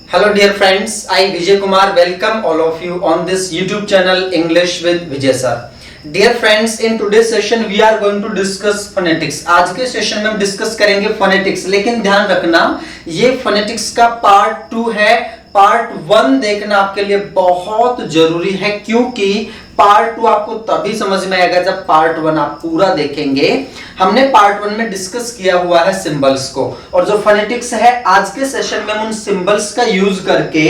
Hello dear friends, I Vijay Kumar welcome all of you on this YouTube channel English with Vijay sir. Dear friends, in today's session we are going to discuss phonetics. आज के session में हम discuss करेंगे phonetics, लेकिन ध्यान रखना ये phonetics का पार्ट 2 है। पार्ट 1 देखना आपके लिए बहुत जरूरी है, क्योंकि पार्ट 2 आपको तभी समझ में आएगा जब पार्ट 1 आप पूरा देखेंगे। हमने पार्ट 1 में डिस्कस किया हुआ है सिंबल्स को, और जो फोनेटिक्स है आज के सेशन में हम उन सिंबल्स का यूज करके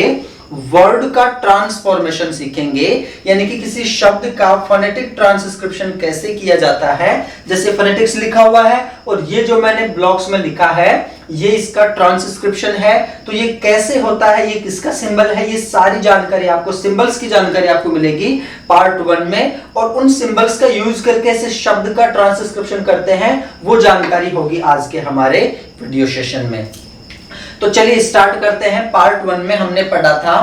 वर्ड का ट्रांसफॉर्मेशन सीखेंगे, यानी कि किसी शब्द का फोनेटिक ट्रांसक्रिप्शन कैसे किया जाता है। जैसे फोनेटिक्स लिखा हुआ है और ये जो मैंने ब्लॉक्स में लिखा है ये इसका ट्रांसक्रिप्शन है, तो ये कैसे होता है, ये किसका सिंबल है, ये सारी जानकारी आपको, सिंबल्स की जानकारी आपको मिलेगी पार्ट 1 में। और उन सिंबल्स का यूज करके ऐसे शब्द का ट्रांसक्रिप्शन करते हैं, वो जानकारी होगी आज के हमारे वीडियो सेशन में। तो चलिए स्टार्ट करते हैं। पार्ट 1 में हमने पढ़ा था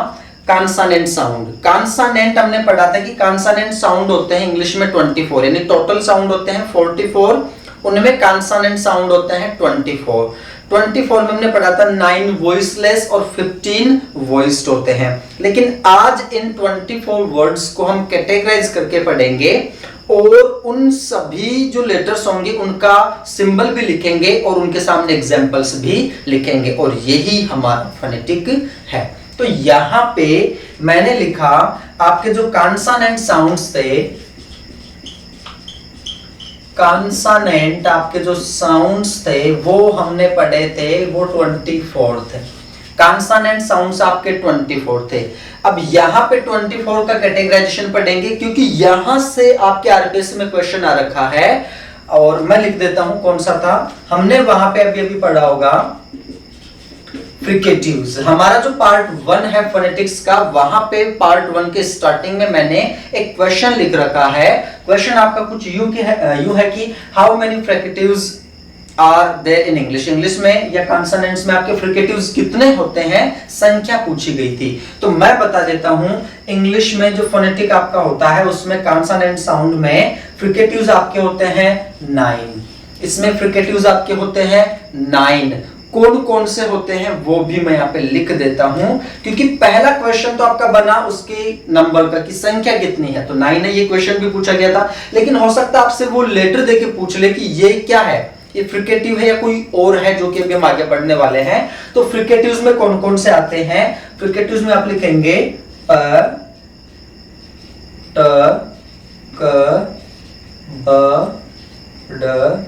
कॉन्सोनेंट साउंड। कॉन्सोनेंट हमने पढ़ा था कि कॉन्सोनेंट साउंड होते हैं इंग्लिश में 24, यानी टोटल साउंड होते हैं 44, उनमें कॉन्सोनेंट साउंड होते हैं 24 में हमने पढ़ा था 9 वॉइसलेस और 15 वॉइस्ड होते हैं। लेकिन आज इन 24 वर्ड्स को हम कैटेगराइज करके पढ़ेंगे और उन सभी जो लेटर्स होंगे उनका सिंबल भी लिखेंगे और उनके सामने एग्जांपल्स भी लिखेंगे, और यही हमारा फोनेटिक है। तो यहां पे मैंने लिखा आपके जो कॉन्सोनेंट साउंड्स थे, कॉन्सोनेंट आपके जो साउंड्स थे वो हमने पढ़े थे, वो 24 थे। कॉन्सोनेंट साउंड्स आपके 24 थे। अब यहां पे 24 का कैटेगराइजेशन पढ़ेंगे, क्योंकि यहां से आपके आरपीएस में क्वेश्चन आ रखा है, और मैं लिख देता हूं कौन सा था। हमने वहां पे अभी पढ़ा होगा फ्रिकेटिव्स। हमारा जो पार्ट 1 है फोनेटिक्स का, वहां पे पार्ट 1 के स्टार्टिंग में मैंने एक क्वेश्चन लिख रखा है। क्वेश्चन आपका कुछ यूं है कि how many fricatives are there in English. English में या कॉन्सोनेंट्स में आपके फ्रिकेटिव्स कितने होते हैं, संख्या पूछी गई थी। तो मैं बता देता हूं, इंग्लिश में जो फोनेटिक आपका होता है उसमें कॉन्सोनेंट साउंड में फ्रिकेटिव्स आपके होते हैं 9। इसमें फ्रिकेटिव्स आपके होते हैं 9। कौन कौन से होते हैं वो भी मैं यहाँ पे लिख देता हूं, क्योंकि पहला क्वेश्चन तो आपका बना उसके नंबर का कि संख्या कितनी है, तो 9 है, ये क्वेश्चन भी पूछा गया था। लेकिन हो सकता है आपसे वो लेटर देके पूछ ले कि ये क्या है, ये फ्रिकेटिव है या कोई और है, जो कि अभी हम आगे बढ़ने वाले हैं। तो फ्रिकेटिव्स में कौन कौन से आते हैं, फ्रिकेटिव्स में आप लिखेंगे प, ट, क, ब, ड,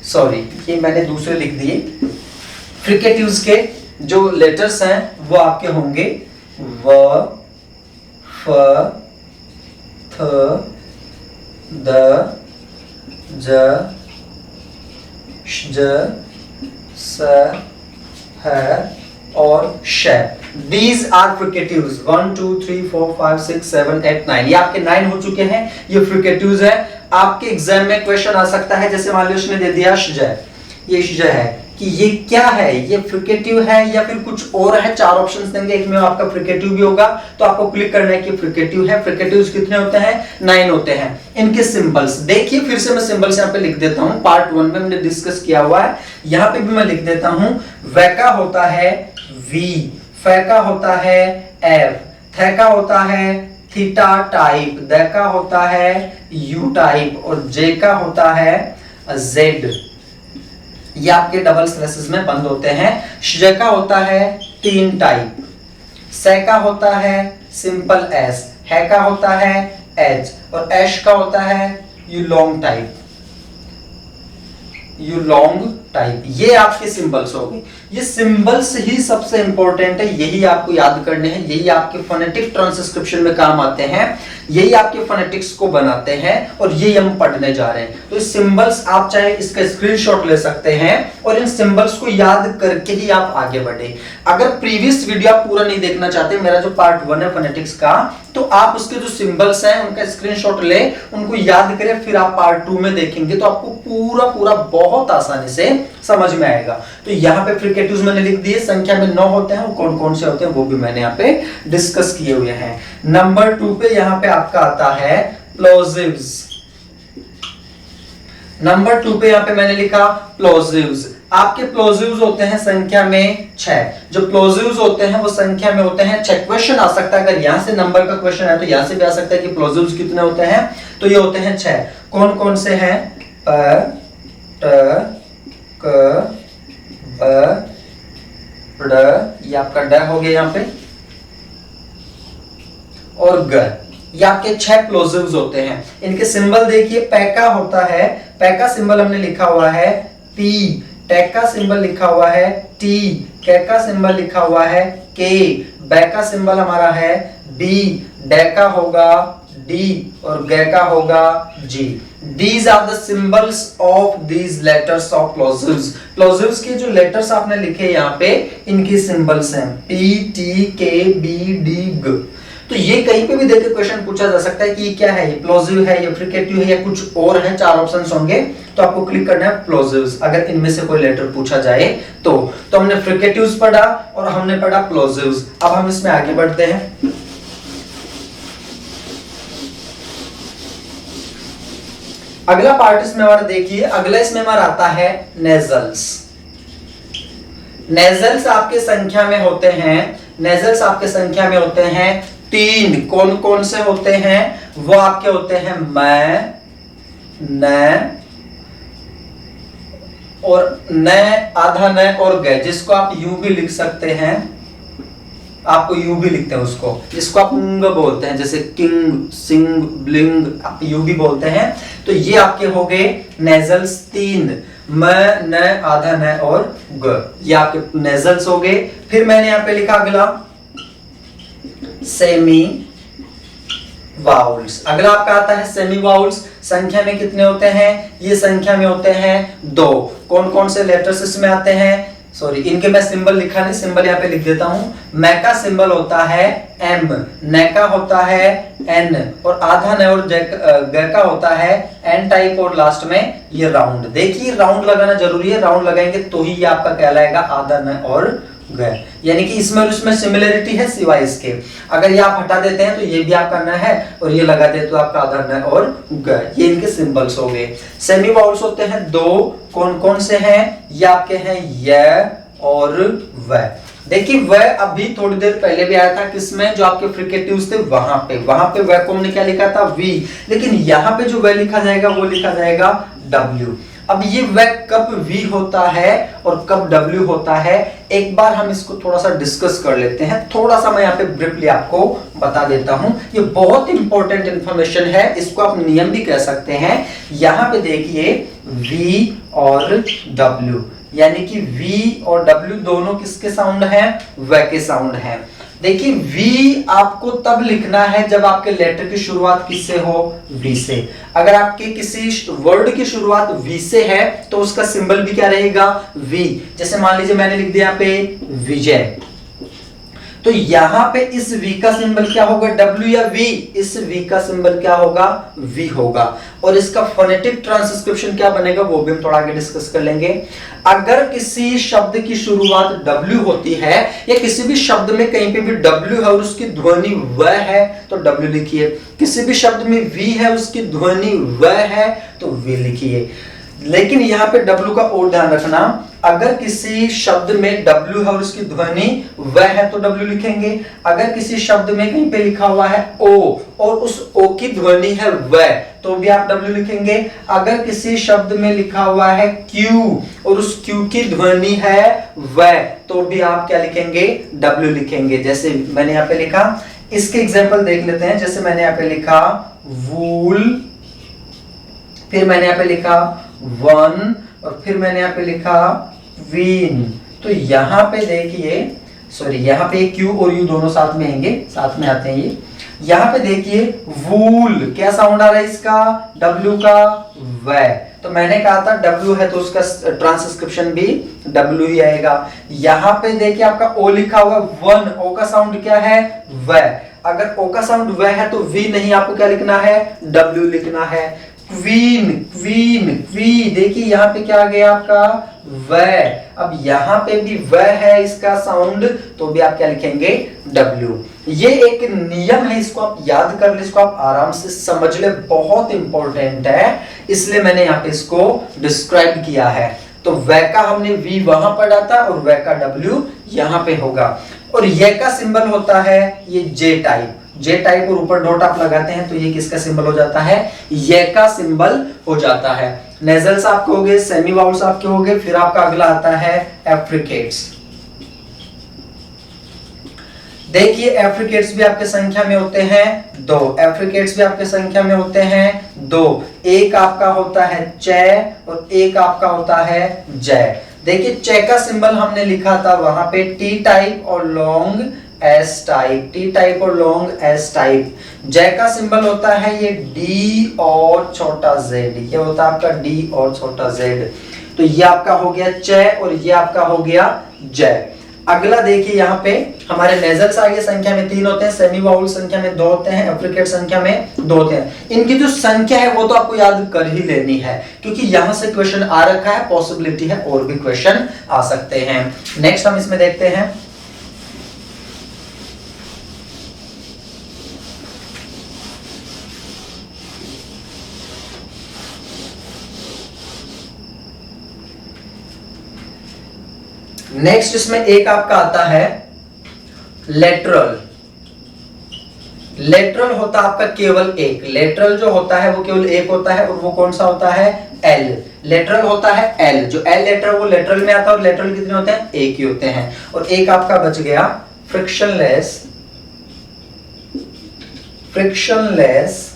सॉरी ये मैंने दूसरे लिख दिए। फ्रिकेटिव्स के जो लेटर्स हैं वो आपके होंगे व, फ, थ, द, ज, ज, स, ह और श। These are fricatives 1 2 3 4 5 6 7 8 9। ये आपके 9 हो चुके हैं, ये फ्रिकेटिव्स है। आपके एग्जाम में क्वेश्चन आ सकता है, जैसे मान लो उसने दे दिया श, ये श है कि ये क्या है, ये फ्रिकेटिव है या फिर कुछ और है। 4 ऑप्शंस देंगे, एक में आपका फ्रिकेटिव भी होगा, तो आपको क्लिक करना है कि फ्रिकेटिव है। फ्रिकेटिव्स कितने होते हैं, 9 होते हैं। इनके सिंबल्स देखिए, फिर से मैं सिंबल्स यहाँ पे लिख देता हूं, पार्ट 1 में हमने डिस्कस किया हुआ है, यहाँ पे भी मैं लिख देता हूं। व का होता है वी, फ का होता है एफ, थ का होता है थीटा टाइप, द का होता है यू टाइप और जे का होता है जेड। ये आपके डबल स्लैशेस में बंद होते हैं। श का होता है 3 टाइप, स का होता है सिंपल एस, है का होता है एच और एश का होता है you long type, you long type. ये आपके सिंबल्स हो गए। ये सिंबल्स ही सबसे इंपॉर्टेंट है, यही आपको याद करने हैं, यही आपके फोनेटिक ट्रांसक्रिप्शन में काम आते हैं, यही आपके फोनेटिक्स को बनाते हैं, और यही हम पढ़ने जा रहे हैं। तो इस सिंबल्स आप चाहे इसका स्क्रीनशॉट ले सकते हैं और इन सिंबल्स को याद करके ही आप आगे बढ़े। अगर प्रीवियस वीडियो आप पूरा नहीं देखना चाहते, मेरा जो पार्ट 1 है फोनेटिक्स का, तो आप उसके जो सिंबल्स हैं उनका स्क्रीनशॉट ले, उनको याद करें, फिर आप पार्ट 2 में देखेंगे तो आपको पूरा बहुत आसानी से समझ में आएगा। तो यहाँ पे फ्रिकेटिव्स मैंने लिख दिए, संख्या में 9 होते हैं, कौन कौन से होते हैं वो भी मैंने यहाँ पे डिस्कस किए हुए हैं। नंबर 2 पे यहाँ पे आपका आता है प्लोजिव्स। नंबर 2 पे यहाँ पे मैंने लिखा प्लोजिव्स। आपके प्लोजिव्स होते हैं संख्या में 6। जो प्लोजिव्स होते हैं वो संख्या में होते हैं 6। क्वेश्चन आ सकता है, अगर यहां से नंबर का क्वेश्चन है तो यहां से भी आ सकता है कि प्लोजिव्स कितने होते हैं, तो ये होते हैं 6। कौन कौन से हैं? प, ट, क, ब, ड, ये आपका ड हो गया यहाँ पे, और ग, ये आपके 6 प्लोजिव्स होते हैं। इनके सिंबल देखिए, पैका होता है, पैका सिंबल हमने लिखा हुआ है पी, टेक का सिंबल लिखा हुआ है टी, के का सिंबल लिखा हुआ है के, बै का सिंबल हमारा है बी, डे का होगा डी, और गे का होगा जी। These are the symbols of these letters of plosives। Plosives के जो लेटर्स आपने लिखे यहाँ पे, इनकी सिंबल्स हैं पी, टी, के, बी, डी, ग। तो ये कहीं पे भी देखे क्वेश्चन पूछा जा सकता है कि ये क्या है, ये प्लोजिव है, ये फ्रिकेटिव है, या कुछ और है। 4 ऑप्शंस होंगे, तो आपको क्लिक करना है प्लोजिव्स। अगर इनमें से कोई लेटर पूछा जाए तो हमने फ्रिकेटिव्स पढ़ा और हमने पढ़ा प्लोजिव्स। अब हम इसमें आगे बढ़ते हैं। अगला पार्ट इसमें हमारा देखिए, अगला इसमें हमारा आता है नेजल्स। नेजल्स आपके संख्या में होते हैं, नेजल्स आपके संख्या में होते हैं 3। कौन कौन से होते हैं? वो आपके होते हैं मैं, न, और न, आधा न और ग, जिसको आप यू भी लिख सकते हैं, आपको यू भी लिखते हैं उसको, इसको आप उंग बोलते हैं, जैसे किंग, सिंग, ब्लिंग, आप यू भी बोलते हैं। तो ये आपके हो गए नेजल्स 3, म, न, आधा न और ग, ये आपके नेजल्स हो गए। फिर मैंने यहां पे लिखा अगला सेमी वाउल्स। अगला आपका आता है सेमी वाउल्स। संख्या में कितने होते हैं? ये संख्या में होते हैं 2। कौन कौन से लेटर्स इसमें आते हैं? सॉरी, इनके मैं सिंबल लिखा नहीं, सिंबल यहाँ पे लिख देता हूं। मै का सिंबल होता है एम, न का होता है एन, और आधा न और ग का होता है एन टाइप, और लास्ट में ये राउंड। देखिए राउंड लगाना जरूरी है, राउंड लगाएंगे तो ही ये आपका कहलाएगा आधा न और ग। यानी कि इसमें और इसमें सिमिलरिटी है सिवाय इसके। अगर ये आप हटा देते हैं तो ये भी आपका न है, और ये लगा देते तो आपका आधा न और ग। ये इनके सिंबल्स हो गए। सेमी वाउल्स होते हैं 2। कौन कौन से हैं? ये आपके हैं य और व। देखिए व अभी थोड़ी देर पहले भी आया था, किसमें? जो आपके फ्रिकेटिव्स थे वहां पे व को हमने क्या लिखा था? वी। लेकिन यहाँ पे जो व लिखा जाएगा वो लिखा जाएगा डब्ल्यू। अब ये व कब वी होता है और कब डब्ल्यू होता है, एक बार हम इसको थोड़ा सा डिस्कस कर लेते हैं। थोड़ा सा मैं यहाँ पे ब्रीफली आपको बता देता हूं, ये बहुत इंपॉर्टेंट इंफॉर्मेशन है, इसको आप नियम भी कह सकते हैं। यहाँ पे देखिए वी और डब्ल्यू, यानी कि वी और डब्ल्यू दोनों किसके साउंड हैं? व के साउंड हैं। देखिए वी आपको तब लिखना है जब आपके लेटर की शुरुआत किससे हो? वी से। अगर आपके किसी वर्ड की शुरुआत वी से है तो उसका सिंबल भी क्या रहेगा? वी। जैसे मान लीजिए मैंने लिख दिया यहाँ पे विजय, तो यहां पे इस V का सिंबल क्या होगा? W या V? इस V का सिंबल क्या होगा? V होगा। और इसका फोनेटिक ट्रांसक्रिप्शन क्या बनेगा वो भी हम थोड़ा आगे डिस्कस कर लेंगे। अगर किसी शब्द की शुरुआत W होती है, या किसी भी शब्द में कहीं पे भी W है और उसकी ध्वनि व है तो W लिखिए। किसी भी शब्द में V है उसकी ध्वनि व है तो V लिखिए। लेकिन यहाँ पे W का और ध्यान रखना, अगर किसी शब्द में W है और उसकी ध्वनि व है तो W लिखेंगे। अगर किसी शब्द में कहीं पे लिखा हुआ है O और उस O की ध्वनि है व तो भी आप W लिखेंगे। अगर किसी शब्द में लिखा हुआ है Q और उस Q की ध्वनि है व तो भी आप क्या लिखेंगे? W लिखेंगे। जैसे मैंने यहाँ पे लिखा, इसके एग्जाम्पल देख लेते हैं। जैसे मैंने यहाँ पे लिखा वूल, फिर मैंने यहाँ पे लिखा वन, और फिर मैंने यहाँ पे लिखा वीन। तो यहाँ पे देखिए, सॉरी यहाँ पे क्यू और यू दोनों साथ में आएंगे, साथ में आते हैं ये। यहाँ पे देखिए वूल, क्या साउंड आ रहा है इसका? डब्ल्यू का व। तो मैंने कहा था डब्ल्यू है तो उसका ट्रांसक्रिप्शन भी डब्ल्यू ही आएगा। यहाँ पे देखिए आपका ओ लिखा हुआ वन, ओ का साउंड क्या है? व। अगर ओ का साउंड व है तो वी नहीं, आपको क्या लिखना है? डब्ल्यू लिखना है। क्वीन, क्वीन, क्वी, देखिए यहाँ पे क्या आ गया आपका? व। अब यहाँ पे भी व है इसका साउंड, तो भी आप क्या लिखेंगे? डब्ल्यू। ये एक नियम है, इसको आप याद कर ले, इसको आप आराम से समझ ले, बहुत इंपॉर्टेंट है, इसलिए मैंने यहाँ पे इसको डिस्क्राइब किया है। तो वे का हमने वी वहां पढ़ा था और वे का डब्ल्यू यहां पे होगा। और ये का सिंबल होता है ये जे टाइप और ऊपर डॉट आप लगाते हैं तो ये किसका सिंबल हो जाता है, ये का सिंबल हो जाता है। नेजल्स आपके हो गए, सेमी वाउल्स आपके हो गए, फिर आपका अगला आता है एफ्रिकेट्स। देखिए एफ्रिकेट्स भी आपके संख्या में होते हैं 2, एफ्रिकेट्स भी आपके संख्या में होते हैं 2। एक आपका होता है चे और एक आपका होता है जय। देखिए चे का सिंबल हमने लिखा था वहां पे टी टाइप और long S type, T type और लॉन्ग एस टाइप। जय का सिंबल होता है ये डी और छोटा जेड, ये होता है आपका डी और छोटा जेड। तो ये आपका हो गया चे और ये आपका हो गया जय। अगला देखिए यहाँ पे हमारे नेजल्स आगे संख्या में 3 होते हैं, सेमी वाउल संख्या में 2 होते हैं, एफ्रिकेट संख्या में 2 होते हैं। इनकी जो संख्या है वो तो आपको याद कर ही लेनी है क्योंकि यहां से क्वेश्चन आ रखा है, पॉसिबिलिटी है और भी क्वेश्चन आ सकते हैं। नेक्स्ट हम इसमें देखते हैं नेक्स्ट इसमें एक आपका आता है लेटरल। लेटरल होता है आपका केवल एक, लेटरल जो होता है वो केवल एक होता है और वो कौन सा होता है एल। लेटरल होता है एल, जो एल लेटर वो लेटरल में आता है और लेटरल कितने होते हैं, एक ही होते हैं। और एक आपका बच गया फ्रिक्शनलेस, फ्रिक्शनलेस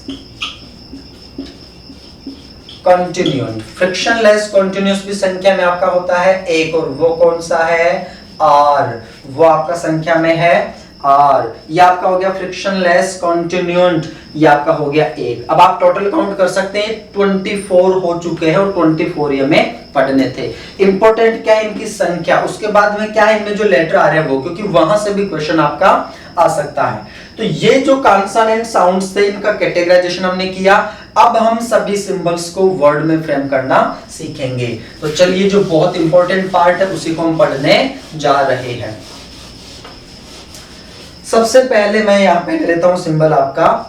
कॉन्टिन्यूंट। फ्रिक्शनलेस कॉन्टिन्यूस भी संख्या में आपका होता है एक और वो कौन सा है आर, वो आपका संख्या में है आर। ये आपका हो गया फ्रिक्शनलेस कॉन्टिन्यूंट, ये आपका हो गया एक। अब आप टोटल काउंट कर सकते हैं 24 हो चुके हैं और 24 ये हमें पढ़ने थे। इंपॉर्टेंट क्या है इनकी संख्या, उसके बाद में क्या है इनमें जो लेटर आ रहे हैं वो, क्योंकि वहां से भी क्वेश्चन आपका आ सकता है। तो ये जो कॉन्सोनेंट साउंड्स थे इनका कैटेगराइजेशन हमने किया। अब हम सभी सिंबल्स को वर्ड में फ्रेम करना सीखेंगे। तो चलिए जो बहुत इंपॉर्टेंट पार्ट है उसी को हम पढ़ने जा रहे हैं। सबसे पहले मैं यहां पे लेता हूं सिंबल आपका,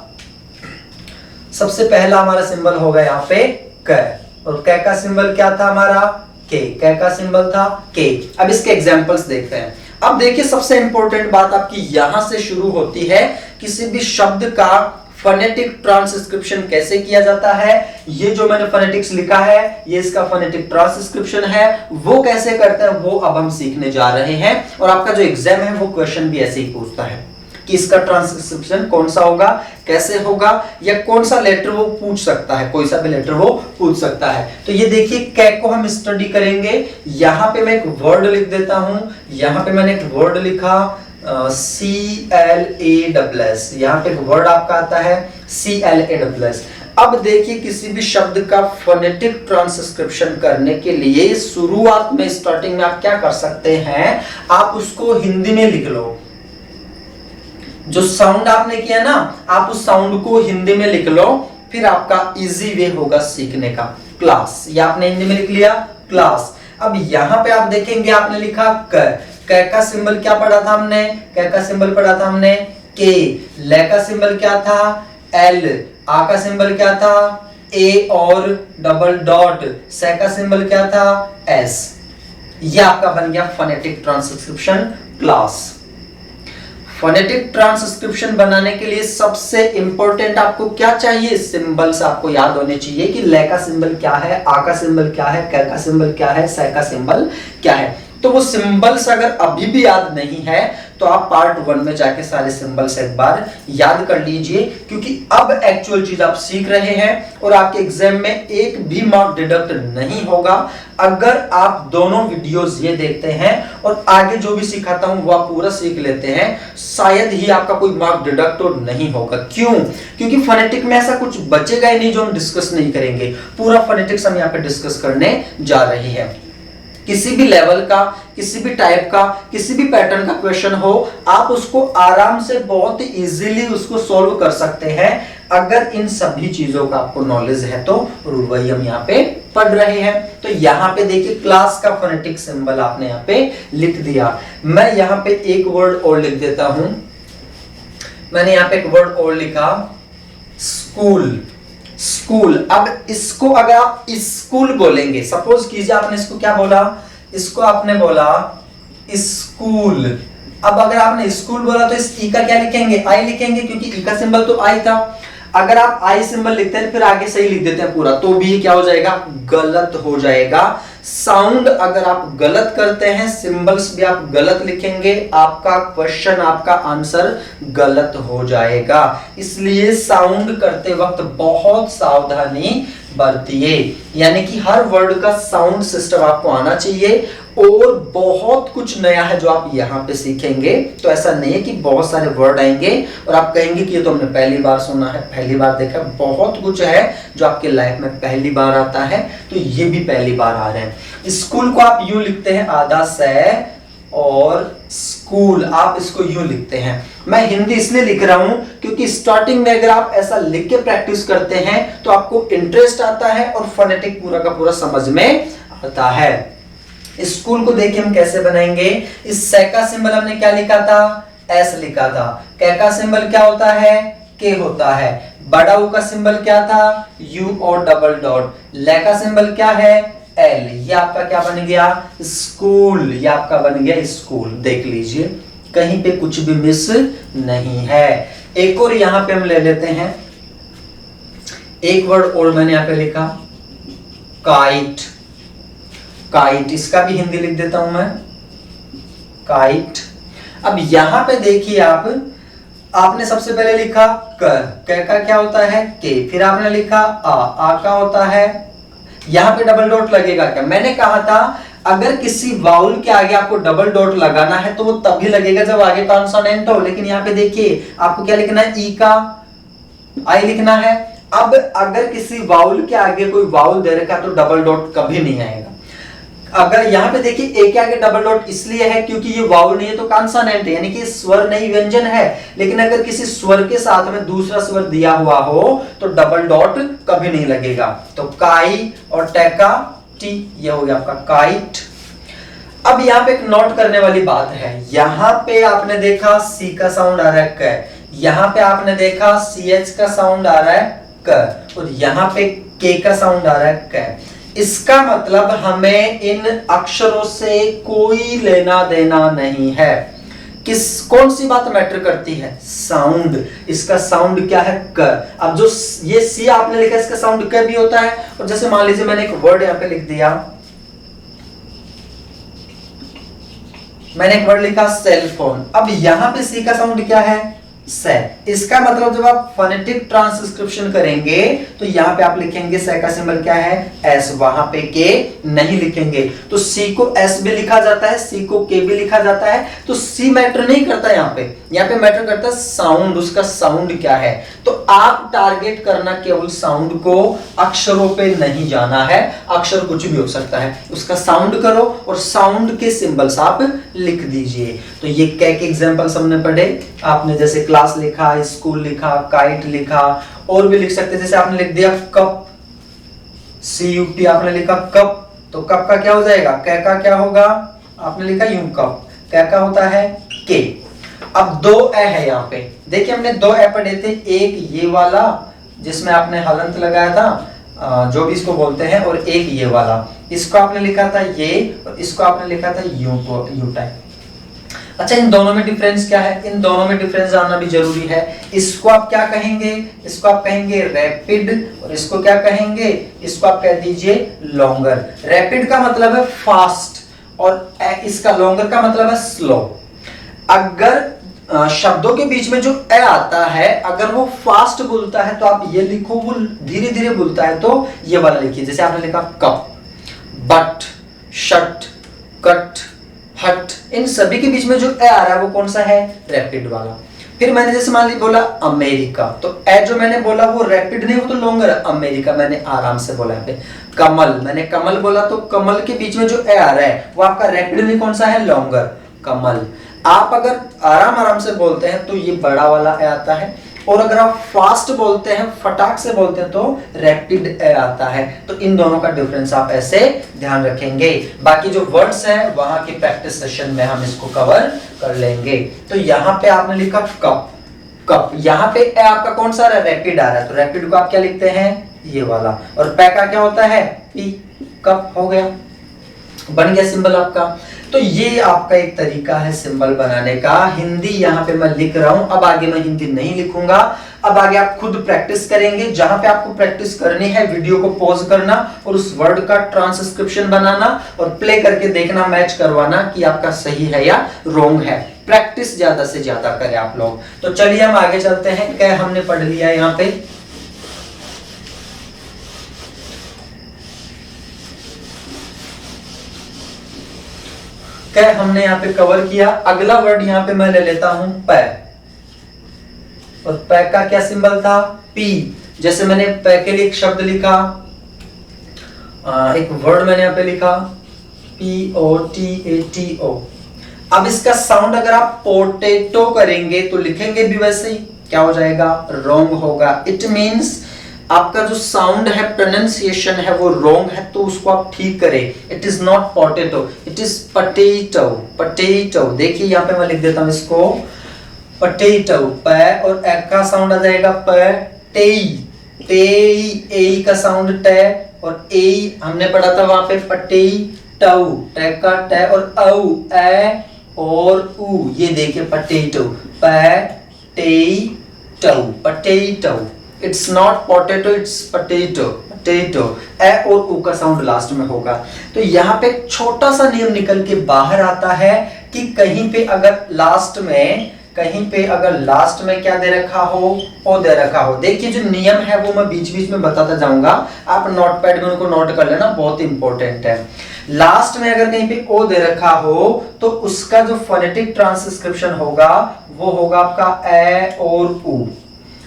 सबसे पहला हमारा सिंबल होगा यहाँ पे क, और क का सिंबल क्या था हमारा के, क का सिंबल था के। अब इसके एग्जांपल्स देखते हैं। अब देखिए सबसे इंपॉर्टेंट बात आपकी यहां से शुरू होती है, किसी भी शब्द का फोनेटिक ट्रांसक्रिप्शन कैसे किया जाता है। ये जो मैंने फोनेटिक्स लिखा है ये इसका फोनेटिक ट्रांसक्रिप्शन है, वो कैसे करते हैं वो अब हम सीखने जा रहे हैं। और आपका जो एग्जाम है वो क्वेश्चन भी ऐसे ही पूछता है कि इसका ट्रांसक्रिप्शन कौन सा होगा, कैसे होगा, या कौन सा लेटर वो पूछ सकता है, कोई सा भी लेटर वो पूछ सकता है। तो ये देखिए कै को हम स्टडी करेंगे। यहां पे मैं एक वर्ड लिख देता हूं, यहां पे मैंने एक वर्ड लिखा CLASS, यहां पे एक वर्ड आपका आता है CLASS। अब देखिए किसी भी शब्द का फोनेटिक ट्रांसक्रिप्शन करने के लिए शुरुआत में स्टार्टिंग में आप क्या कर सकते हैं, आप उसको हिंदी में लिख लो। जो साउंड आपने किया ना आप उस साउंड को हिंदी में लिख लो, फिर आपका इजी वे होगा सीखने का। क्लास, ये आपने हिंदी में लिख लिया क्लास। अब यहां पे आप देखेंगे आपने लिखा क का सिंबल क्या पढ़ा था हमने, क का सिंबल पढ़ा था हमने के। ले का सिंबल क्या था एल, आ का सिंबल क्या था ए और डबल डॉट, से का सिंबल क्या था एस। ये आपका बन गया phonetic transcription class. Phonetic transcription बनाने के लिए सबसे इंपॉर्टेंट आपको क्या चाहिए, सिंबल्स आपको याद होने चाहिए कि ले का सिंबल क्या है, आ का सिंबल क्या है, क का सिंबल क्या है, से का सिंबल क्या है। तो वो सिंबल्स अगर अभी भी याद नहीं है तो आप पार्ट 1 में जाके सारे सिंबल्स एक बार याद कर लीजिए, क्योंकि अब एक्चुअल चीज आप सीख रहे हैं और आपके एग्जाम में एक भी मार्क डिडक्ट नहीं होगा अगर आप दोनों वीडियोस ये देखते हैं और आगे जो भी सिखाता हूं वो आप पूरा सीख लेते हैं। शायद ही आपका कोई मार्क डिडक्ट और नहीं होगा। क्यों? क्योंकि फोनेटिक में ऐसा कुछ बचेगा ही नहीं जो हम डिस्कस नहीं करेंगे। पूरा फोनेटिक्स हम यहाँ पे डिस्कस करने जा रहे हैं। किसी भी लेवल का, किसी भी टाइप का, किसी भी पैटर्न का क्वेश्चन हो, आप उसको आराम से बहुत इजीली उसको सॉल्व कर सकते हैं अगर इन सभी चीजों का आपको नॉलेज है तो। और वही हम यहाँ पे पढ़ रहे हैं। तो यहाँ पे देखिए क्लास का फोनेटिक सिंबल आपने यहाँ पे लिख दिया। मैं यहाँ पे एक वर्ड और लिख देता हूं। मैंने यहाँ पे एक वर्ड और लिखा स्कूल। स्कूल। अब इसको अगर आप स्कूल बोलेंगे, सपोज कीजिए आपने इसको क्या बोला, इसको आपने बोला स्कूल। अब अगर आपने स्कूल बोला तो इस ई का क्या लिखेंगे, आई लिखेंगे, क्योंकि ई का सिंबल तो आई था। अगर आप आई सिंबल लिखते हैं फिर आगे सही लिख देते हैं पूरा, तो भी क्या हो जाएगा, गलत हो जाएगा। साउंड अगर आप गलत करते हैं, सिंबल्स भी आप गलत लिखेंगे, आपका क्वेश्चन, आपका आंसर गलत हो जाएगा। इसलिए साउंड करते वक्त बहुत सावधानी बरतिए, यानी कि हर वर्ड का साउंड सिस्टम आपको आना चाहिए। और बहुत कुछ नया है जो आप यहाँ पे सीखेंगे, तो ऐसा नहीं है कि बहुत सारे वर्ड आएंगे और आप कहेंगे कि ये तो हमने पहली बार सुना है, पहली बार देखा है। बहुत कुछ है जो आपके लाइफ में पहली बार आता है, तो ये भी पहली बार आ रहे हैं। स्कूल को आप यूं लिखते हैं, आधा से, और स्कूल आप इसको यूं लिखते हैं। मैं हिंदी इसलिए लिख रहा हूं क्योंकि स्टार्टिंग में अगर आप ऐसा लिख के प्रैक्टिस करते हैं तो आपको इंटरेस्ट आता है और फोनेटिक पूरा का पूरा समझ में आता है। स्कूल को देखिए हम कैसे बनाएंगे। इस से का सिंबल हमने क्या लिखा था, एस लिखा था। कै का सिंबल क्या होता है, के होता है। बड़ा ऊ का सिंबल क्या था, यू और डबल डॉट। ले का सिंबल क्या है, एल। ये आपका क्या बन गया, स्कूल। ये आपका बन गया स्कूल। देख लीजिए कहीं पे कुछ भी मिस नहीं है। एक और यहां पे हम ले लेते हैं, एक वर्ड और मैंने यहां पे लिखा, काइट। काइट, इसका भी हिंदी लिख देता हूं मैं, काइट। अब यहां पे देखिए आपने सबसे पहले लिखा क का क्या होता है, के। फिर आपने लिखा आ का होता है। यहां पे डबल डॉट लगेगा क्या, मैंने कहा था अगर किसी वाउल के आगे आपको डबल डॉट लगाना है तो वो तभी लगेगा जब आगे कॉन्सोनेंट हो। लेकिन यहाँ पे देखिए आपको क्या लिखना है, ई का आई लिखना है। अब अगर किसी वाउल के आगे कोई वाउल दे रखा है तो डबल डॉट कभी नहीं आएगा। अगर यहाँ पे देखिए ए के आगे डबल डॉट इसलिए है क्योंकि ये वाउल नहीं है तो कॉन्सोनेंट है, यानी कि स्वर नहीं व्यंजन है। लेकिन अगर किसी स्वर के साथ में दूसरा स्वर दिया हुआ हो तो डबल डॉट कभी नहीं लगेगा। तो काई और टेका टी, ये हो गया आपका काइट। अब यहाँ पे एक नोट करने वाली बात है, यहाँ पे आपने देखा सी का साउंड आ रहा है क, यहाँ पे आपने देखा सी एच का साउंड आ रहा है क, और यहाँ पे के का साउंड आ रहा है क। इसका मतलब हमें इन अक्षरों से कोई लेना देना नहीं है। कौन सी बात मैटर करती है, साउंड। इसका साउंड क्या है, क। अब जो ये सी आपने लिखा इसका साउंड क भी होता है। और जैसे मान लीजिए मैंने एक वर्ड यहां पे लिख दिया, मैंने एक वर्ड लिखा सेल फोन। अब यहां पे सी का साउंड क्या है, से। इसका मतलब जब आप फोनेटिक ट्रांसक्रिप्शन करेंगे तो यहां पे आप लिखेंगे से का सिंबल क्या है, एस। वहां पे के नहीं लिखेंगे। तो सी को एस भी लिखा जाता है, सी को के भी लिखा जाता है। तो सी मैटर नहीं करता यहाँ पे मैटर करता है साउंड, उसका साउंड क्या है। तो आप टारगेट करना केवल साउंड को, अक्षरों पे नहीं जाना है। अक्षर कुछ भी हो सकता है, उसका साउंड करो और साउंड के सिंबल्स आप लिख दीजिए। तो ये क्या के एग्जांपल्स हमने पढ़े। आपने जैसे क्लास लिखा, स्कूल लिखा, काइट लिखा, और भी लिख सकते हैं। जैसे आपने लिख दिया कप, CUP आपने लिखा कप, तो कप का क्या हो जाएगा, कै का क्या होगा, आपने लिखा यूं कप, कै का होता है के। अब दो ए है यहाँ पे, देखिए हमने दो ए पढ़े थे, एक ये वाला जिसमें आपने हलंत लगाया था, जो भी इसको बोलते हैं, और एक ये वाला, इसको आपने लिखा था ये, और इसको आपने लिखा था यू टाइप। अच्छा, इन दोनों में डिफरेंस क्या है, इन दोनों में डिफरेंस जानना भी जरूरी है। इसको आप क्या कहेंगे, इसको आप कहेंगे रैपिड, और इसको क्या कहेंगे, इसको आप कह दीजिए लॉन्गर। रैपिड का मतलब है फास्ट, और इसका लॉन्गर का मतलब है स्लो। अगर शब्दों के बीच में जो ए आता है, अगर वो फास्ट बोलता है तो आप ये लिखो, वो धीरे धीरे बोलता है तो ये वाला लिखिए। जैसे आपने लिखा कप, बट, शट, कट, हट, इन सभी के बीच में जो ए आ रहा है वो कौन सा है, रैपिड वाला। फिर मैंने जैसे मान ली बोला अमेरिका, तो ए जो मैंने बोला वो रैपिड नहीं, वो तो लॉन्गर है। अमेरिका मैंने आराम से बोला है। कमल, मैंने कमल बोला तो कमल के बीच में जो ए आ रहा है वो आपका रैपिड नहीं, कौन सा है, लॉन्गर, कमल। आप अगर आराम से बोलते हैं तो ये बड़ा वाला ए आता है, और अगर आप फास्ट बोलते हैं, फटाक से बोलते हैं, तो रैपिड ए आता है। तो इन दोनों का डिफरेंस आप ऐसे ध्यान रखेंगे। बाकी जो वर्ड्स हैं वहां की प्रैक्टिस सेशन में हम इसको कवर कर लेंगे। तो यहाँ पे आपने लिखा कप, कप, यहाँ पे ए आपका कौन सा आ रहा है, रैपिड आ रहा है, तो रैपिड को आप क्या लिखते हैं, ये वाला। और पै का क्या होता है? पी। कप हो गया, बन गया सिंबल आपका। तो ये आपका एक तरीका है सिंबल बनाने का। हिंदी यहाँ पे मैं लिख रहा हूं, अब आगे मैं हिंदी नहीं लिखूंगा। अब आगे आप खुद प्रैक्टिस करेंगे। जहां पे आपको प्रैक्टिस करनी है वीडियो को पॉज करना और उस वर्ड का ट्रांसक्रिप्शन बनाना और प्ले करके देखना, मैच करवाना कि आपका सही है या रॉन्ग है। प्रैक्टिस ज्यादा से ज्यादा करें आप लोग। तो चलिए हम आगे चलते हैं। क्या हमने पढ़ लिया यहाँ पे? क्या हमने यहाँ पे कवर किया। अगला वर्ड यहाँ पे मैं ले लेता हूं पै। और पै का क्या सिंबल था? पी। जैसे मैंने पै के लिए एक शब्द लिखा, एक वर्ड मैंने यहाँ पे लिखा POTATO। अब इसका साउंड अगर आप पोटैटो करेंगे तो लिखेंगे भी वैसे ही, क्या हो जाएगा? रॉन्ग होगा। इट मींस आपका जो साउंड है, प्रोनाउंसिएशन है, वो रॉन्ग है, तो उसको आप ठीक करें। It is not potato, it is potato. Potato देखिए यहाँ पे मैं लिख देता हूं इसको पोटैटो। पै और ए का साउंड आ जाएगा प। टेई, टेई, ए का साउंड टे और ए हमने पढ़ा था वहां पे पटेई टू, टे का टे और औ ए और उ। ये देखिए potato, potato, potato. It's not potato, it's potato, potato. ए और उ का साउंड लास्ट में होगा। तो यहाँ पे छोटा सा नियम निकल के बाहर आता है कि कहीं पे अगर लास्ट में क्या दे रखा हो? ओ दे रखा हो। देखिए जो नियम है वो मैं बीच बीच में बताता जाऊंगा, आप नोटपैड में उनको नोट कर लेना, बहुत इंपॉर्टेंट है। लास्ट में अगर कहीं पे ओ दे रखा हो तो उसका जो फोनेटिक ट्रांसक्रिप्शन होगा वो होगा आपका ए और उ।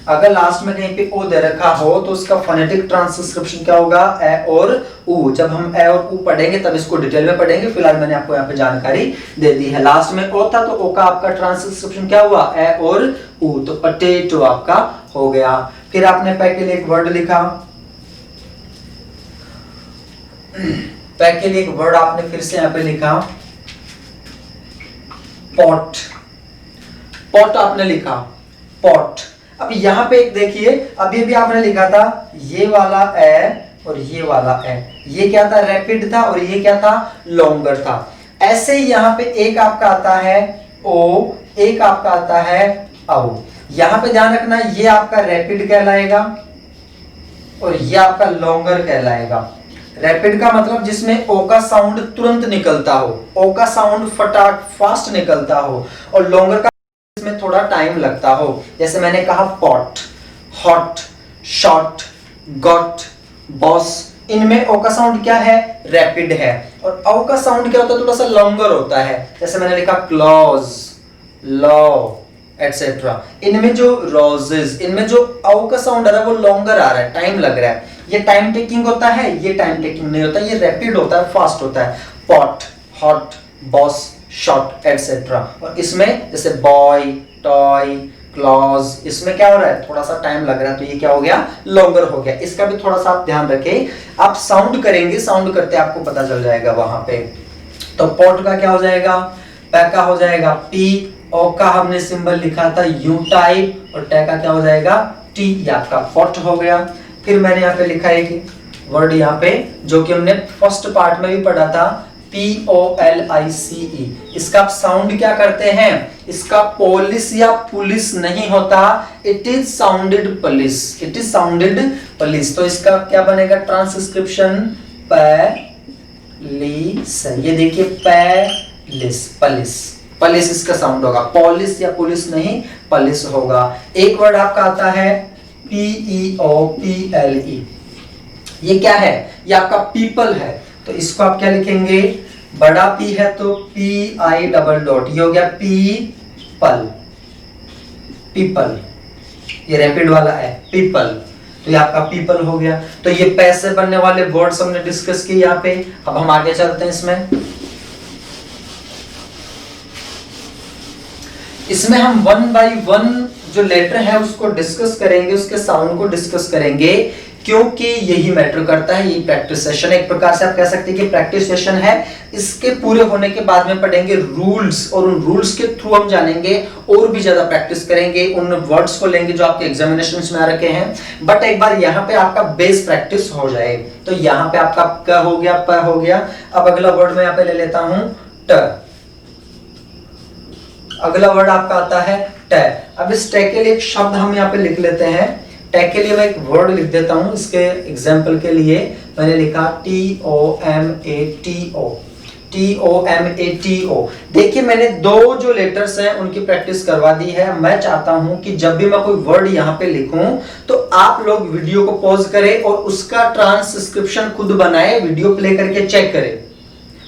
अगर लास्ट में कहीं पे ओ दे रखा हो तो उसका फोनेटिक ट्रांसक्रिप्शन क्या होगा? ए और उ। जब हम ए और उ पढ़ेंगे तब इसको डिटेल में पढ़ेंगे, फिलहाल मैंने आपको यहाँ पे जानकारी दे दी है। लास्ट में ओ था तो ओ का आपका ट्रांसक्रिप्शन क्या हुआ? ए और उ। तो पोटैटो आपका हो गया। फिर आपने पै के लिए एक वर्ड लिखा, पै के लिए एक वर्ड आपने फिर से यहाँ पे लिखा पॉट। पॉट आपने लिखा, पॉट। अब यहाँ पे एक देखिए, अभी भी आपने लिखा था ये वाला ए और ये वाला ए, ये क्या था? रैपिड था और ये क्या था? लॉन्गर था। ऐसे ही यहाँ पे एक आपका आता है ओ, एक आपका आता है औ। यहाँ पे ध्यान रखना, ये आपका रैपिड कहलाएगा और ये आपका लॉन्गर कहलाएगा। रैपिड का मतलब जिसमें ओ का साउंड तुरंत निकलता हो, ओ का साउंड फटाक फास्ट निकलता हो, और लॉन्गर का इसमें थोड़ा टाइम लगता हो। जैसे मैंने कहा pot, hot, shot, got, boss, इनमें ओ का साउंड क्या है? रैपिड है। और औ का साउंड क्या होता है? थोड़ा सा लॉन्गर होता है। जैसे मैंने लिखा क्लॉज, लॉ, एटसेट्रा। इनमें जो रोजेस, इनमें जो औ का साउंड आ रहा है वो लॉन्गर आ रहा है, टाइम लग रहा है। ये टाइम टेकिंग होता है, ये टाइम टेकिंग नहीं होता, ये रैपिड होता है, फास्ट होता है। Pot, hot, boss, shot, etcetera. और इसमें जैसे बॉय, टॉय, क्लॉज, इसमें क्या हो रहा है? थोड़ा सा टाइम लग रहा है, तो ये क्या हो गया? लॉन्गर हो गया। इसका भी थोड़ा सा आप ध्यान रखें। आप साउंड करेंगे, साउंड करते आपको पता चल जाएगा वहां पे। तो पॉट का क्या हो जाएगा? पै का हो जाएगा पी, ओ का हमने सिंबल लिखा था यू टाइप, और टे का क्या हो जाएगा? टी। ये आपका पॉट हो गया। फिर मैंने यहाँ पे लिखा है वर्ड यहाँ पे जो कि हमने फर्स्ट पार्ट में भी पढ़ा था, POLICE। इसका आप साउंड क्या करते हैं? इसका पोलिस या पुलिस नहीं होता, it is sounded police, it is sounded police. तो इसका क्या बनेगा ट्रांसक्रिप्शन? पैलिस। ये देखिए पैलिस, पुलिस, पुलिस इसका साउंड होगा। पोलिस या पुलिस नहीं, पुलिस होगा। एक वर्ड आपका आता है PEOPLE। ये क्या है? ये आपका पीपल है। तो इसको आप क्या लिखेंगे? बड़ा पी है तो PI डबल डॉट, ये हो गया पीपल, पीपल। ये रैपिड वाला है पीपल, तो ये आपका पीपल हो गया। तो ये पैसे बनने वाले वर्ड्स हमने डिस्कस किए यहाँ पे। अब हम आगे चलते हैं। इसमें हम वन बाय वन जो लेटर है उसको डिस्कस करेंगे, उसके साउंड को डिस्कस करेंगे क्योंकि यही मैटर करता है, यही प्रैक्टिस सेशन है। एक प्रकार से आप कह सकते हैं कि प्रैक्टिस सेशन है। इसके पूरे होने के बाद में पढ़ेंगे रूल्स, और उन रूल्स के थ्रू हम जानेंगे और भी ज्यादा प्रैक्टिस करेंगे, उन वर्ड्स को लेंगे जो आपके एग्जामिनेशंस में आ रखे हैं। बट एक बार यहाँ पे आपका बेस प्रैक्टिस हो जाए तो यहाँ पे आपका क हो गया, प हो गया। अब अगला वर्ड मैं यहाँ पे ले लेता हूं ट। अगला वर्ड आपका आता है ट। अब इस ट के लिए एक शब्द हम यहाँ पे लिख लेते हैं। ट के लिए मैं एक वर्ड लिख देता हूं। इसके एग्जाम्पल के लिए मैंने लिखा TOMATO। TOMATO। देखिए मैंने दो जो लेटर्स हैं उनकी प्रैक्टिस करवा दी है। मैं चाहता हूं कि जब भी मैं कोई वर्ड यहां पे लिखूं तो आप लोग वीडियो को पॉज करें और उसका ट्रांसक्रिप्शन खुद बनाए, वीडियो प्ले करके चेक करें।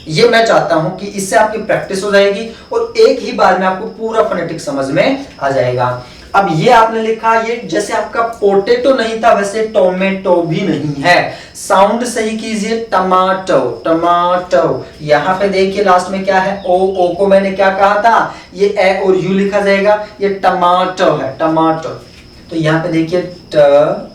ये मैं चाहता हूं कि इससे आपकी प्रैक्टिस हो जाएगी और एक ही बार में आपको पूरा फोनेटिक समझ में आ जाएगा। अब ये आपने लिखा, ये जैसे आपका पोटैटो नहीं था वैसे टोमेटो भी नहीं है। साउंड सही कीजिए, टमाटो, टमाटो। यहां पे देखिए लास्ट में क्या है, ओ को मैंने क्या कहा था, ये ए और यू लिखा जाएगा, ये टमाटो है, टमाटो। तो यहां पे देखिए टमाटो,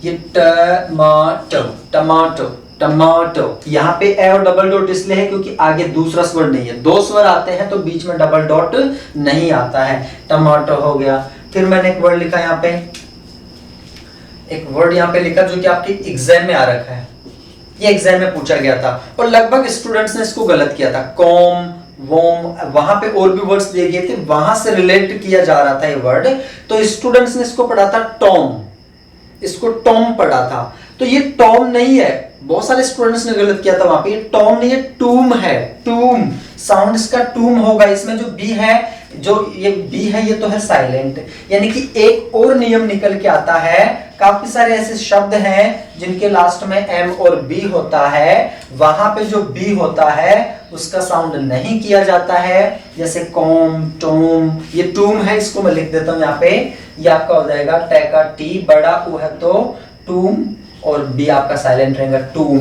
ये टमाटो, टमाटो, टमाटो। यहाँ पे ए और डबल डॉट इसलिए है क्योंकि आगे दूसरा स्वर नहीं है। दो स्वर आते हैं तो बीच में डबल डॉट नहीं आता है। टमाटो हो गया। फिर मैंने एक वर्ड लिखा यहाँ पे, एक वर्ड यहाँ पे लिखा जो कि आपके एग्जाम में आ रखा है। ये एग्जाम में पूछा गया था और लगभग स्टूडेंट्स ने इसको गलत किया था। कॉम, वोम, वहां पे और भी वर्ड्स दिए गए थे, वहां से रिलेट किया जा रहा था ये वर्ड। तो स्टूडेंट्स ने इसको पढ़ा था टॉम, इसको टॉम पढ़ा था। तो ये टॉम नहीं है, बहुत सारे स्टूडेंट्स ने गलत किया था वहां पे। ये टॉम नहीं है, टूम है, टूम। साउंड इसका टूम होगा। इसमें जो बी है, जो ये बी है, ये तो है साइलेंट। यानी कि एक और नियम निकल के आता है। काफी सारे ऐसे शब्द हैं जिनके लास्ट में एम और बी होता है, वहां पे जो बी होता है उसका साउंड नहीं किया जाता है। जैसे कॉम, टोम, ये टूम है, इसको मैं लिख देता हूं यहाँ पे। ये आपका हो जाएगा टे का टी, बड़ा ऊ है तो टूम, और बी आपका साइलेंट रहेगा, टूम,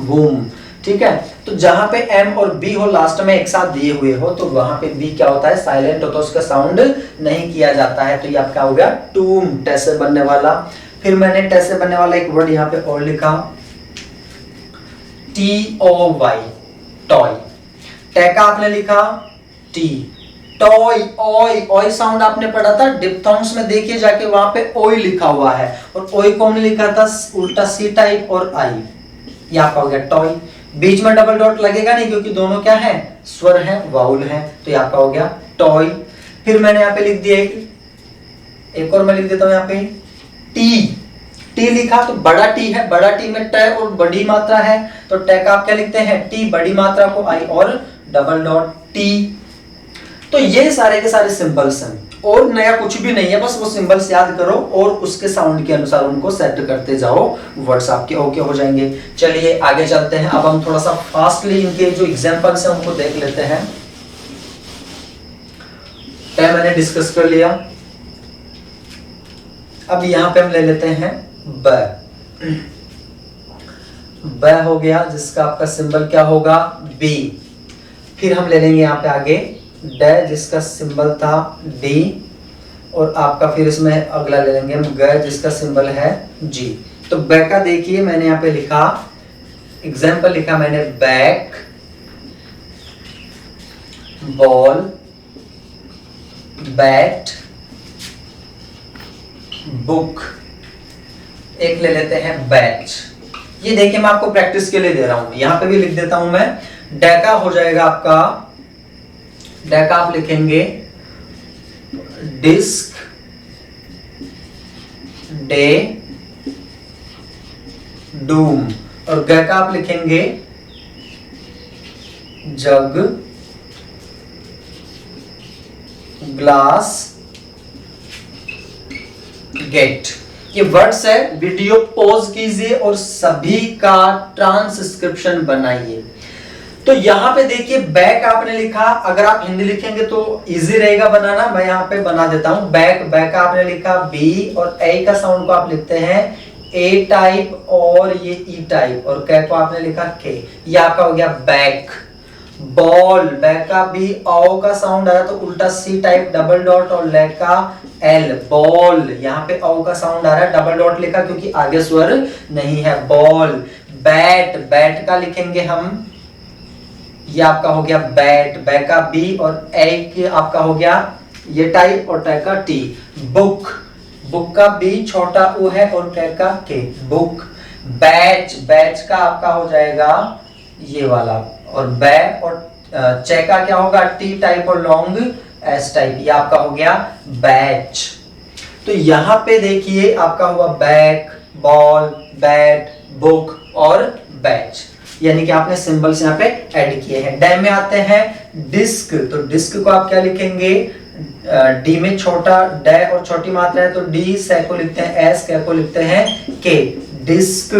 बूम। ठीक है। तो जहां पे एम और बी हो लास्ट में एक साथ दिए हुए हो तो वहां पे बी क्या होता है, साइलेंट होता है, उसका साउंड नहीं किया जाता है। तो ये आपका हो गया टूम, टे से बनने वाला। फिर मैंने टे से बनने वाला एक वर्ड यहाँ पे और लिखा, TOY, टॉय। टे का आपने लिखा T, toy, oy. Oy sound आपने पढ़ा था डिप्थोंग्स में, देखिए जाके वहां पे ओय लिखा हुआ है, और ओय को हमने लिखा था उल्टा सी टाइप और आई। ये आपका हो गया टॉय। बीच में डबल डॉट लगेगा नहीं क्योंकि दोनों क्या है, स्वर है, वाउल है। तो ये आपका हो गया टॉय। फिर मैंने यहाँ पे लिख दिया एक और मैं लिख देता हूँ यहाँ पे टी। टी लिखा तो बड़ा टी है, बड़ा टी में टे और बड़ी मात्रा है, तो टे का आप क्या लिखते हैं, टी, बड़ी मात्रा को आई और डबल डॉट टी। तो ये सारे के सारे सिंबल्स हैं और नया कुछ भी नहीं है, बस वो सिंबल्स याद करो और उसके साउंड के अनुसार उनको सेट करते जाओ, वर्ड्स आपके ओके हो जाएंगे। चलिए आगे चलते हैं। अब हम थोड़ा सा फास्टली इनके जो एग्जांपल्स हैं उनको देख लेते हैं। पहले मैंने डिस्कस कर लिया। अब यहां पे हम ले लेते हैं ब। ब हो गया जिसका आपका सिंबल क्या होगा, बी। फिर हम ले लेंगे यहाँ पे आगे ड जिसका सिंबल था डी, और आपका फिर इसमें अगला ले लेंगे हम ग जिसका सिंबल है जी। तो ब का देखिए मैंने यहाँ पे लिखा, एग्जाम्पल लिखा मैंने बैक, बॉल, बैट, बुक। एक ले लेते हैं बैच। ये देखिए मैं आपको प्रैक्टिस के लिए दे रहा हूं, यहां पे भी लिख देता हूं मैं। डेका हो जाएगा आपका, डेका आप लिखेंगे डिस्क, डे, डूम, और ग का आप लिखेंगे जग, ग्लास, गेट। ये वर्ड्स है। वीडियो पॉज कीजिए और सभी का ट्रांसक्रिप्शन बनाइए। तो यहां पे देखिए बैक आपने लिखा, अगर आप हिंदी लिखेंगे तो इजी रहेगा बनाना, मैं यहां पे बना देता हूं। बैक, बैक आपने लिखा बी, और ए का साउंड को आप लिखते हैं ए टाइप और ये ई टाइप, और कै को आपने लिखा के। ये आपका हो गया बैक। बॉल, बै का बी, औ का साउंड आया तो उल्टा सी टाइप डबल डॉट और ले का एल, बॉल। यहाँ पे औ का साउंड आ रहा है, डबल डॉट लिखा क्योंकि आगे स्वर नहीं है, बॉल। बैट, बैट का लिखेंगे हम, ये आपका हो गया बैट, बै का बी और ए आपका हो गया ये टाइप और टे का टी। बुक, बुक का बी छोटा ऊ है और टे का के, बुक। बैच, बैच का आपका हो जाएगा ये वाला, और बै और चे का क्या होगा टी टाइप और लॉन्ग एस टाइप, ये आपका हो गया बैच। तो यहाँ पे देखिए आपका हुआ बैक, बॉल, बैट, बुक और बैच, यानी कि आपने सिंबल्स यहाँ पे ऐड किए हैं। डे में आते हैं डिस्क, तो डिस्क को आप क्या लिखेंगे, डी में छोटा डे और छोटी मात्रा है तो डी, से को लिखते हैं एस, के को लिखते हैं के, डिस्क।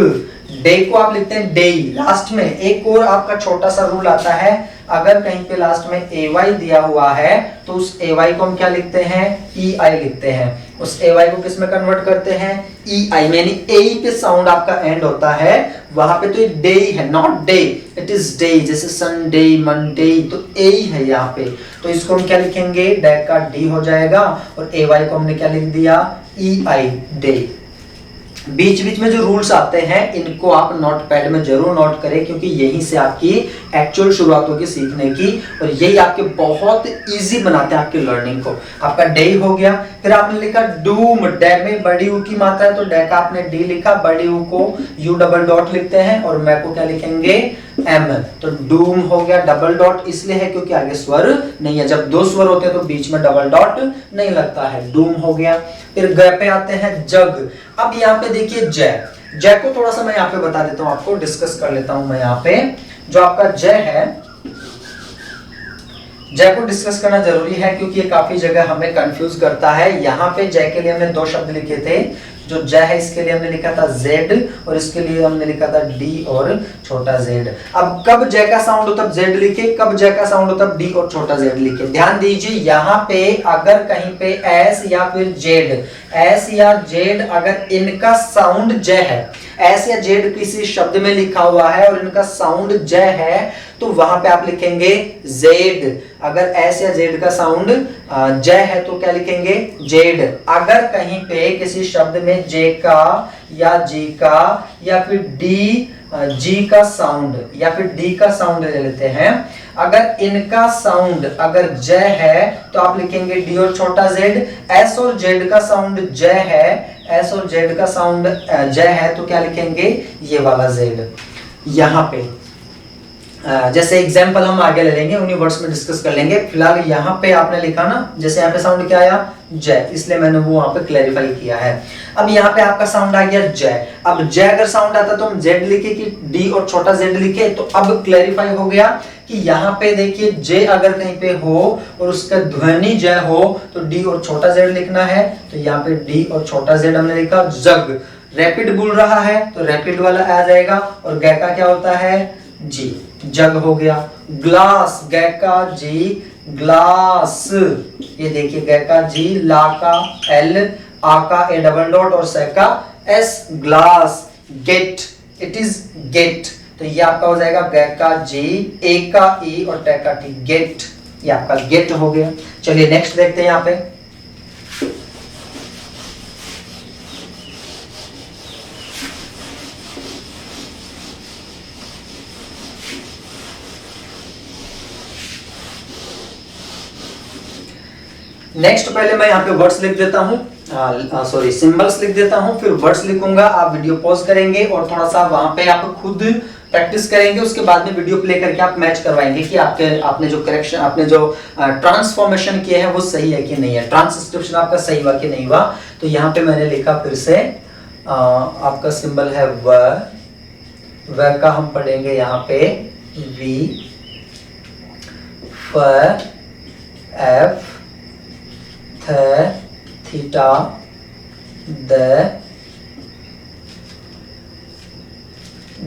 डे को आप लिखते हैं डे, लास्ट में एक और आपका छोटा सा रूल आता है, अगर कहीं पे लास्ट में ए वाई दिया हुआ है तो उस ए वाई को हम क्या लिखते हैं, ई आई लिखते हैं। उस ए वाई को किस में कन्वर्ट करते हैं, ई आई, यानी ए पे साउंड आपका एंड होता है, वहां पे तो ये डे है, not day, it is day, जैसे संडे, मंडे, तो ए है यहाँ पे, तो इसको हम क्या लिखेंगे, डे का डी हो जाएगा और ए वाई को हमने क्या लिख दिया, ई आई, डे। बीच बीच में जो रूल्स आते हैं इनको आप नोटपैड में जरूर नोट करें, क्योंकि यहीं से आपकी एक्चुअल शुरुआत होगी सीखने की, और यही आपके बहुत इजी बनाते हैं आपकी लर्निंग को। आपका डे हो गया, फिर आपने लिखा डूम, डे में बड़ी ऊ की मात्रा है तो डे का आपने डी लिखा, बड़ी ऊ को यू डबल डॉट लिखते हैं और मैं को क्या लिखेंगे, एम, तो डूम हो गया। डबल डॉट इसलिए है क्योंकि आगे स्वर नहीं है, जब दो स्वर होते हैं तो बीच में डबल डॉट नहीं लगता है, डूम हो गया। फिर ग पे आते हैं जग। अब यहाँ पे देखिए जय, जय को थोड़ा सा मैं यहाँ पे बता देता हूँ आपको, डिस्कस कर लेता हूं मैं यहाँ पे। जो आपका जय है, जय को डिस्कस करना जरूरी है क्योंकि ये काफी जगह हमें कंफ्यूज करता है। यहाँ पे जय के लिए हमने दो शब्द लिखे थे, जो जय है इसके लिए हमने लिखा था जेड और इसके लिए हमने लिखा था डी और छोटा जेड। अब कब जय का साउंड हो तब जेड लिखे, कब जय का साउंड हो तब डी और छोटा जेड लिखे। ध्यान दीजिए यहाँ पे अगर कहीं पे एस या फिर जेड, एस या जेड अगर इनका साउंड जय है, एस या जेड किसी शब्द में लिखा हुआ है और इनका साउंड जय है तो वहां पे आप लिखेंगे जेड। अगर एस या जेड का साउंड जय है तो क्या लिखेंगे, जेड। अगर कहीं पे किसी शब्द में जे का या जी का या फिर डी, जी का साउंड या फिर डी का साउंड ले लेते हैं, अगर इनका साउंड अगर जय है तो आप लिखेंगे डी और छोटा जेड। एस और जेड का साउंड जय है, एस और जेड का साउंड जय है तो क्या लिखेंगे, ये वाला जेड। यहाँ पे जैसे एग्जाम्पल हम आगे ले लेंगे, उन्हीं वर्ड्स में डिस्कस कर लेंगे। फिलहाल यहाँ पे आपने लिखा ना, जैसे यहाँ पे साउंड क्या आया, जय, इसलिए मैंने वो वहां पे क्लैरिफाई किया है। अब यहाँ पे आपका साउंड आ गया जय। अब जय अगर साउंड आता तो हम जेड लिखे कि डी और छोटा जेड लिखे, तो अब क्लैरिफाई हो गया कि यहाँ पे देखिए जे अगर कहीं पे हो और उसका ध्वनि जय हो तो डी और छोटा जेड लिखना है, तो यहाँ पे डी और छोटा जेड हमने लिखा। जग, रैपिड बोल रहा है तो रैपिड वाला आ जाएगा, और गै का क्या होता है, जी, जग हो गया। ग्लास, गै का जी, ग्लास, ये देखिए गै का जी, ला का एल, आ का ए डबल डॉट और से का S, glass. Gate, it is gate, तो ये आपका हो जाएगा गै का जी, ए का ई और टे का टी, गेट, ये आपका गेट हो गया। चलिए नेक्स्ट देखते हैं यहाँ पे। नेक्स्ट पहले मैं यहाँ पे वर्ड्स लिख देता हूँ, सॉरी सिंबल्स लिख देता हूँ, फिर वर्ड्स लिखूंगा। आप वीडियो पॉज करेंगे और थोड़ा सा वहां पे आप खुद प्रैक्टिस करेंगे, उसके बाद में वीडियो प्ले करके आप मैच करवाएंगे कि आपने जो करेक्शन, आपने जो ट्रांसफॉर्मेशन किया है वो सही है कि नहीं है, ट्रांसक्रिप्शन आपका सही हुआ कि नहीं हुआ। तो यहाँ पे मैंने लिखा फिर से, आपका सिंबल है व का हम पढ़ेंगे यहाँ पे वी, फ, एफ, थीटा, द,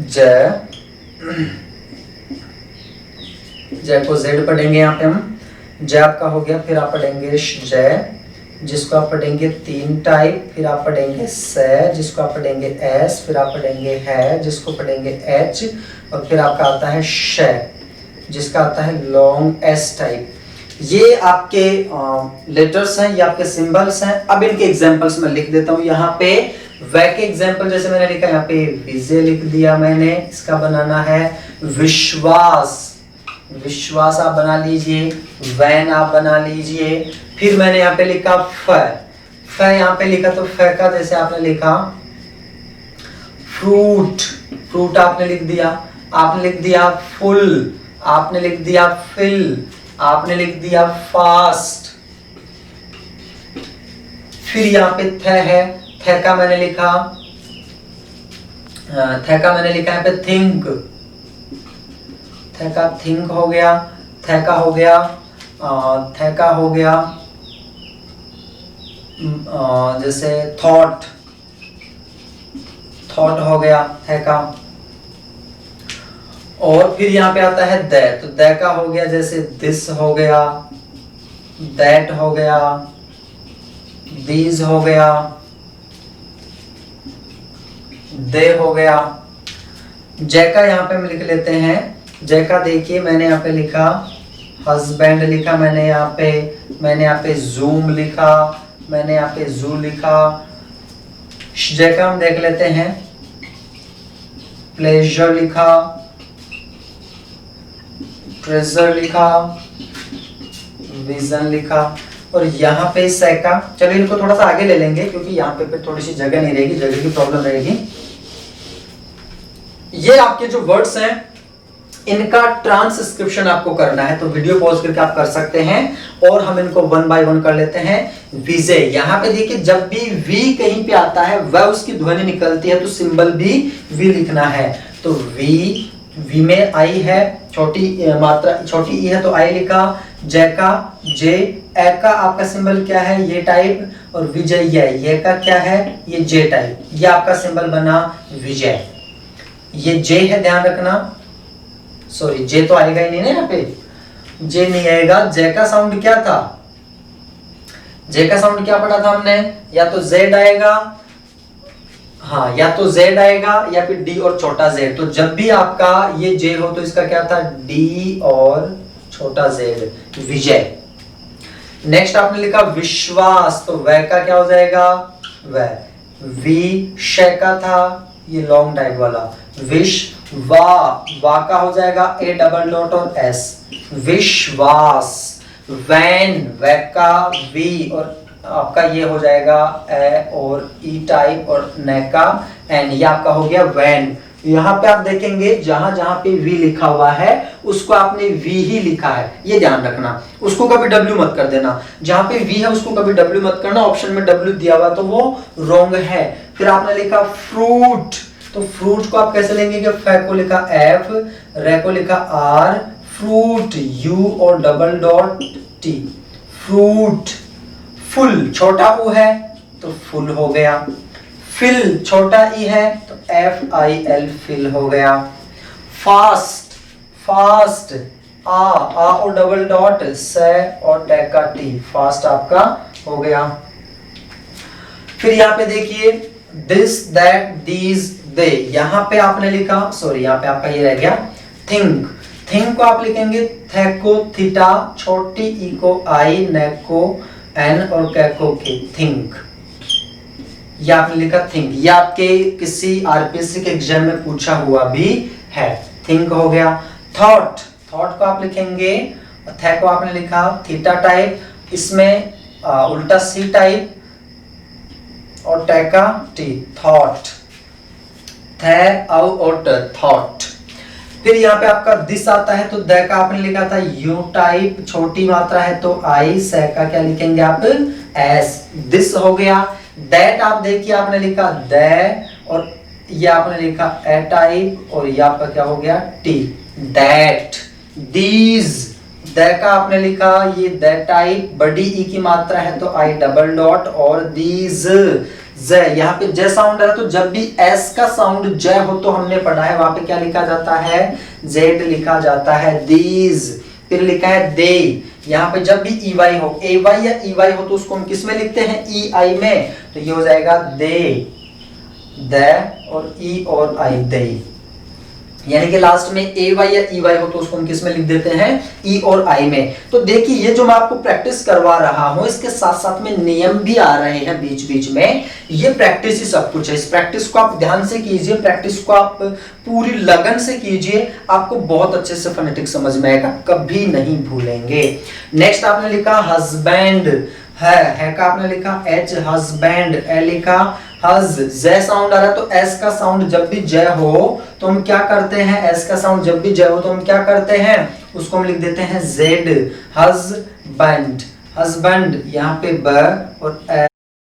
ज, जय को जेड पढ़ेंगे यहाँ पे हम, जय आपका हो गया। फिर आप पढ़ेंगे जय, जिसको आप पढ़ेंगे तीन टाइप, फिर आप पढ़ेंगे से, जिसको आप पढ़ेंगे एस, फिर आप पढ़ेंगे है, जिसको पढ़ेंगे एच, और फिर आपका आता है श, जिसका आता है लॉन्ग एस टाइप। ये आपके लेटर्स हैं, ये आपके सिंबल्स हैं। अब इनके एग्जांपल्स मैं लिख देता हूं यहाँ पे। वे के एग्जांपल जैसे मैंने लिखा यहाँ पे विजय लिख दिया मैंने, इसका बनाना है विश्वास, विश्वास आप बना लीजिए, वैन आप बना लीजिए। फिर मैंने यहाँ पे लिखा फ यहाँ पे लिखा तो फ का जैसे आपने लिखा फ्रूट, फ्रूट आपने लिख दिया। आपने लिख दिया फुल, आपने लिख दिया फिल, आपने लिख दिया फास्ट। फिर यहाँ पे थ है, थ का मैंने लिखा यहाँ पे थिंक, थ का थिंक हो गया, थ का हो गया जैसे थॉट, थॉट हो गया थ का। और फिर यहाँ पे आता है द, तो द का हो गया जैसे दिस हो गया, दैट हो गया, दीज हो गया, दे हो गया। जय का यहाँ पे हम लिख लेते हैं। जय का देखिए मैंने यहाँ पे लिखा हस्बैंड लिखा, मैंने यहाँ पे जूम लिखा, मैंने यहाँ पे जू लिखा। जय का हम देख लेते हैं प्लेजर लिखा, ट्रेजर लिखा, विजन लिखा। और यहाँ पे सैका, चलिए इनको थोड़ा सा आगे ले लेंगे क्योंकि यहाँ पे फिर थोड़ी सी जगह नहीं रहेगी, जगह की प्रॉब्लम रहेगी। ये आपके जो वर्ड्स हैं इनका ट्रांसक्रिप्शन आपको करना है, तो वीडियो पॉज करके आप कर सकते हैं और हम इनको वन बाय वन कर लेते हैं। विजय, यहाँ पे देखिए जब भी वी कहीं पे आता है वह उसकी ध्वनि निकलती है तो सिंबल भी वी लिखना है। तो वी में आई है, छोटी मात्रा छोटी ई है तो आई लिखा। जय का जे, ए का आपका सिंबल क्या है ये टाइप, और विजय ये का क्या है ये जे टाइप, ये आपका सिंबल बना विजय। ये जे है ध्यान रखना, सॉरी जे तो आएगा ही नहीं ना यहाँ पे, जे नहीं आएगा। जे का साउंड क्या था, जे का साउंड क्या पढ़ा था हमने, या तो जेड आएगा, हाँ या तो जेड आएगा या फिर डी और छोटा जेड। तो जब भी आपका ये जे हो तो इसका क्या था डी और छोटा जेड, विजय। नेक्स्ट आपने लिखा विश्वास, तो वह का क्या हो जाएगा वह। वी शय का था ये लॉन्ग टाइप वाला, विश वा का हो जाएगा ए डबल डॉट और एस, विश्वास। वैन वै का वी और आपका ये हो जाएगा ए और ई टाइप और न का एन, ये आपका हो गया वैन। यहाँ पे आप देखेंगे जहां जहां पे वी लिखा हुआ है उसको आपने वी ही लिखा है, ये ध्यान रखना, उसको कभी डब्ल्यू मत कर देना। जहां पे वी है उसको कभी डब्ल्यू मत करना, ऑप्शन में डब्ल्यू दिया हुआ तो वो रॉन्ग है। फिर आपने लिखा फ्रूट, तो फ्रूट को आप कैसे लेंगे कि फै को लिखा एफ, रे को लिखा आर, फ्रूट यू और double dot T, fruit. Full छोटा ऊ है तो फुल हो गया, फिल छोटा ई है तो एफ आई एल फिल हो गया। फास्ट फास्ट आ और डबल डॉट से और टैका टी, फास्ट आपका हो गया। फिर यहाँ पे देखिए दिस दैट दीज दे, यहाँ पे आपने लिखा, सॉरी यहाँ पे आपका ये रह गया थिंक, थिंक को आप लिखेंगे थे को थीटा, छोटी ई को आई, ने को एन और कै को के, थिंक। ये आपने लिखा थिंक, ये आपके किसी आरपीएससी के एग्जाम में पूछा हुआ भी है, थिंक हो गया। थॉट, थॉट को आप लिखेंगे, थे को आपने लिखा थीटा टाइप, इसमें उल्टा सी टाइप और टैका टी, थॉट, थे और थॉट। फिर यहाँ पे आपका दिस आता है तो द का आपने लिखा था यू टाइप, छोटी मात्रा है तो आई, से का क्या लिखेंगे आप एस, दिस हो गया। दैट आप देखिए आपने लिखा द और ये आपने लिखा ए टाइप और ये आपका क्या हो गया टी, दैट। दीज, द का आपने लिखा ये द टाइप, बड़ी ई की मात्रा है तो आई डबल डॉट और दीज, ज, यहाँ पे ज साउंड है तो जब भी एस का साउंड ज हो तो हमने पढ़ा है वहां पे क्या लिखा जाता है जेड लिखा जाता है, दीज। फिर लिखा है दे, यहाँ पे जब भी ई वाई हो, ए वाई या ई वाई हो तो उसको हम किस में लिखते हैं ई आई में, तो ये हो जाएगा दे, द और ई और आई, दे। यानी कि लास्ट में ए वाई या ई वाई हो तो उसको हम किस में लिख देते हैं, ई और आई में। तो देखिए ये जो मैं आपको प्रैक्टिस करवा रहा हूं इसके साथ साथ में नियम भी आ रहे हैं बीच बीच में। ये प्रैक्टिस ही सब कुछ है। इस प्रैक्टिस को आप ध्यान से कीजिए, प्रैक्टिस को आप पूरी लगन से कीजिए, आपको बहुत अच्छे से फोनेटिक्स समझ में आएगा, कभी नहीं भूलेंगे। नेक्स्ट आपने लिखा हस्बैंड, है का आपने लिखा एच, हस्बैंड ए लिखा, हज जय साउंड आ रहा है तो एस का साउंड जब भी जय हो तो हम क्या करते हैं, एस का साउंड जब भी जय हो तो हम क्या करते हैं, उसको हम लिख देते हैं जेड, हस्बैंड। हस्बैंड यहाँ पे ब और